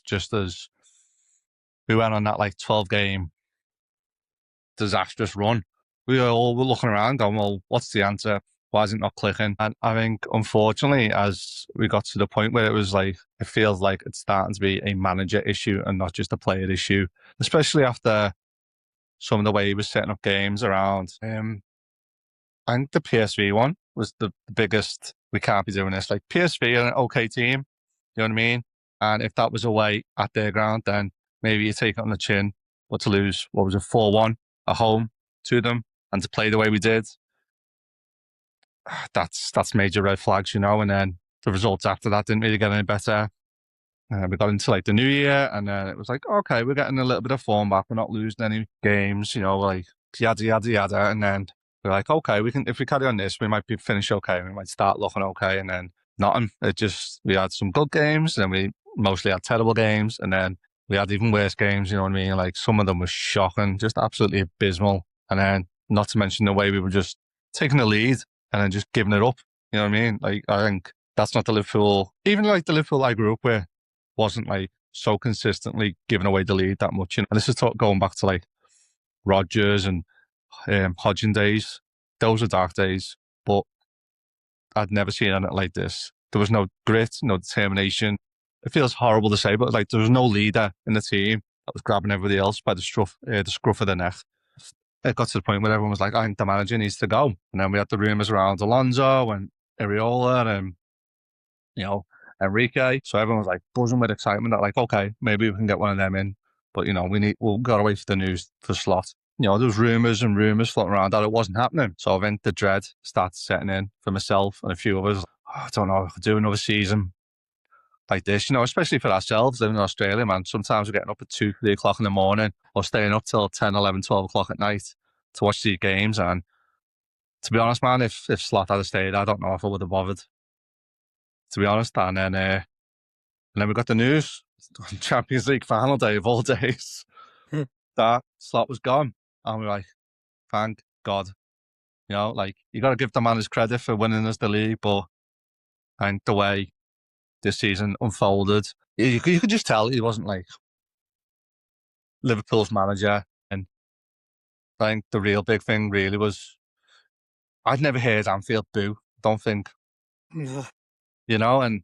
just as we went on that like 12-game disastrous run. We all were looking around going, well, what's the answer? Why is it not clicking? And I think, unfortunately, as we got to the point where it was like, it feels like it's starting to be a manager issue and not just a player issue, especially after some of the way he was setting up games around. I think the PSV one was the biggest, we can't be doing this. Like, PSV are an okay team, you know what I mean? And if that was away at their ground, then maybe you take it on the chin. But to lose, 4-1 at home to them and to play the way we did, that's major red flags, And then the results after that didn't really get any better. We got into like the new year, and then it was like, okay, we're getting a little bit of form back. We're not losing any games, like yada yada yada. And then we're like, okay, if we carry on this, we might finish okay. We might start looking okay, and then nothing. We had some good games, and we mostly had terrible games, and then we had even worse games. You know what I mean? Like, some of them were shocking, just absolutely abysmal. And then, not to mention the way we were just taking the lead and then just giving it up. You know what I mean? Like, I think that's not the Liverpool. Even like the Liverpool I grew up with wasn't like so consistently giving away the lead that much. And this is going back to like Rodgers and Hodgson days. Those are dark days, but I'd never seen anything like this. There was no grit, no determination. It feels horrible to say, but like there was no leader in the team that was grabbing everybody else by the scruff of the neck. It got to the point where everyone was like, I think the manager needs to go. And then we had the rumours around Alonso and Areola and, Enrique. So everyone was like buzzing with excitement that like, okay, maybe we can get one of them in. But, we'll gotta wait for the news for slot. There was rumours floating around that it wasn't happening. So I think the dread started setting in for myself and a few others. I don't know if I do another season like this, especially for ourselves living in Australia, man. Sometimes we're getting up at 2, 3 o'clock in the morning or staying up till 10, 11, 12 o'clock at night to watch these games. And to be honest, man, if Slot had stayed, I don't know if I would have bothered, to be honest. And then we got the news, Champions League final day of all days, that Slot was gone. And we're like, thank God. You got to give the man his credit for winning us the league, but I think the way this season unfolded, you could just tell he wasn't like Liverpool's manager. And I think the real big thing really was, I'd never heard Anfield boo, don't think. Yeah. And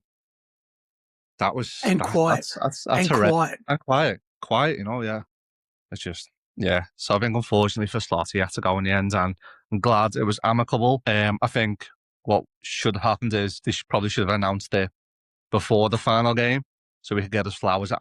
that was... And quiet. That's and quiet. And quiet, yeah. It's just... Yeah, so I think unfortunately for Slot, he had to go in the end, and I'm glad it was amicable. I think what should have happened is they probably should have announced it before the final game, so we could get his flowers at